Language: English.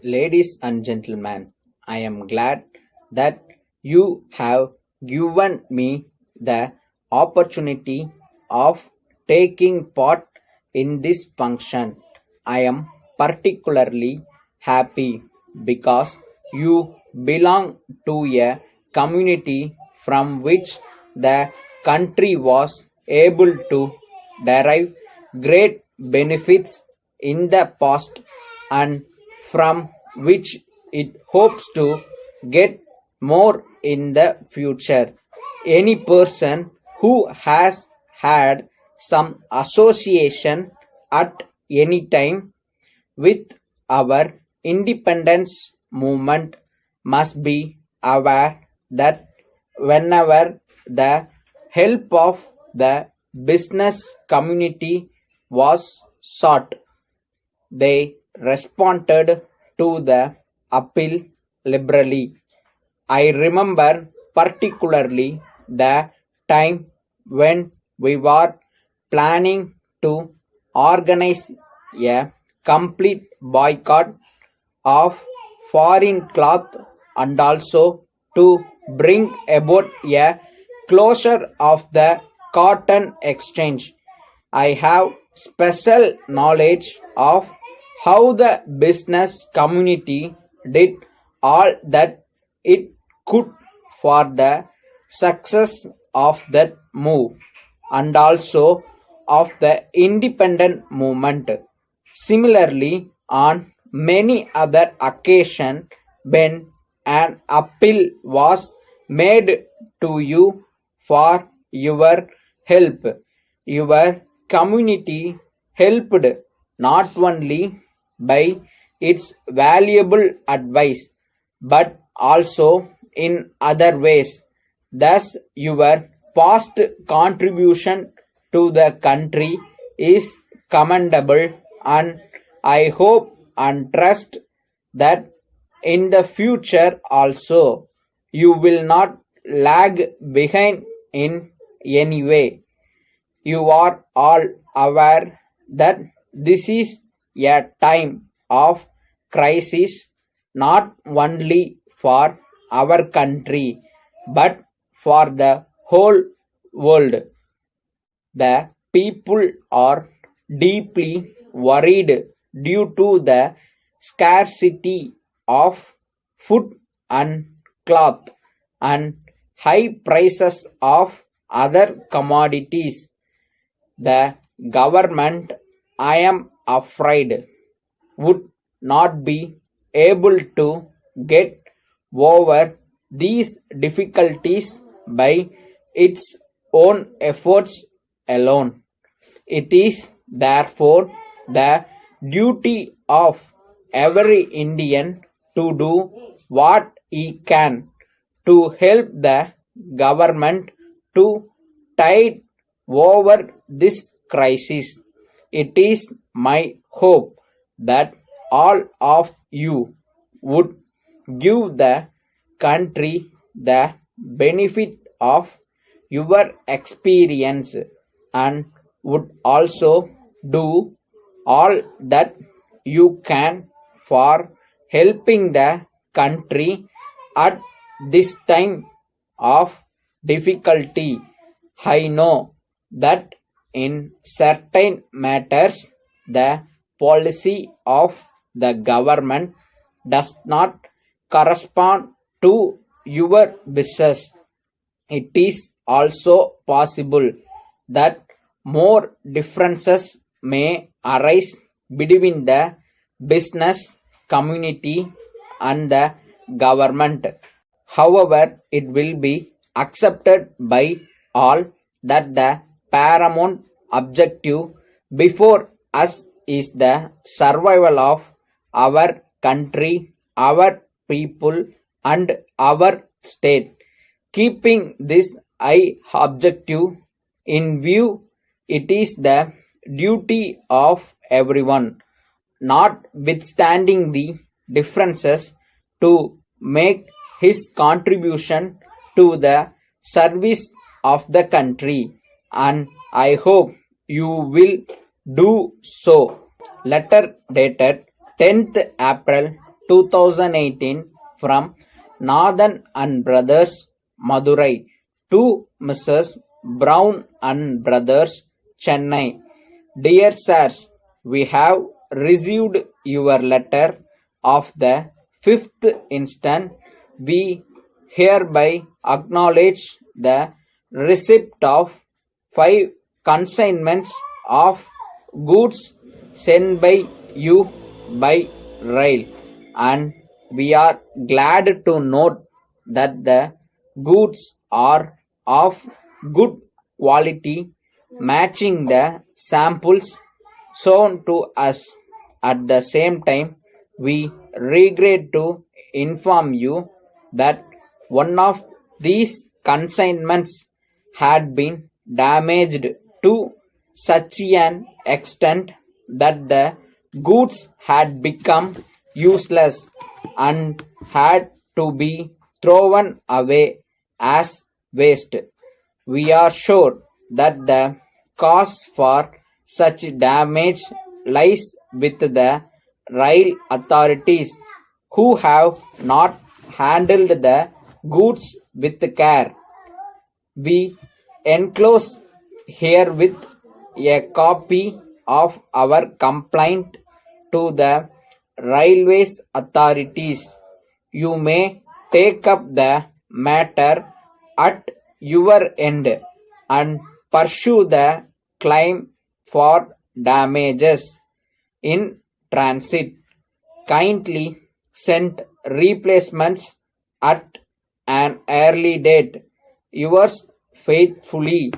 Ladies and gentlemen, I am glad that you have given me the opportunity of taking part in this function. I am particularly happy because you belong to a community from which the country was able to derive great benefits in the past and from which it hopes to get more in the future. Any person who has had some association at any time with our independence movement must be aware that whenever the help of the business community was sought, they responded to the appeal liberally. I remember particularly the time when we were planning to organize a complete boycott of foreign cloth and also to bring about a closure of the cotton exchange. I have special knowledge of how the business community did all that it could for the success of that move and also of the independent movement. Similarly, on many other occasions, when an appeal was made to you for your help, your community helped not only by its valuable advice but also in other ways. Thus, your past contribution to the country is commendable, and I hope and trust that in the future also you will not lag behind in any way. You are all aware that this is a time of crisis not only for our country but for the whole world. The people are deeply worried due to the scarcity of food and cloth and high prices of other commodities. The government, I am afraid, would not be able to get over these difficulties by its own efforts alone. It is therefore the duty of every Indian to do what he can to help the government to tide over this crisis. It is my hope that all of you would give the country the benefit of your experience and would also do all that you can for helping the country at this time of difficulty. I know that in certain matters the policy of the government does not correspond to your wishes. It is also possible that more differences may arise between the business community and the government. However, it will be accepted by all that the paramount objective before us is the survival of our country, our people, and our state. Keeping this high objective in view, it is the duty of everyone, notwithstanding the differences, to make his contribution to the service of the country, and I hope you will do so. Letter dated 10th April 2018 from Nathan and Brothers, Madurai to Mrs. Brown and Brothers, Chennai. Dear sirs, we have received your letter of the 5th instant. We hereby acknowledge the receipt of 5 consignments of goods sent by you by rail, and we are glad to note that the goods are of good quality, matching the samples shown to us. At the same time, we regret to inform you that one of these consignments had been damaged to such an extent that the goods had become useless and had to be thrown away as waste. We are sure that the cause for such damage lies with the rail authorities, who have not handled the goods with care. We enclose herewith a copy of our complaint to the railways authorities. You may take up the matter at your end and pursue the claim for damages in transit. Kindly send replacements at an early date. Yours faithfully,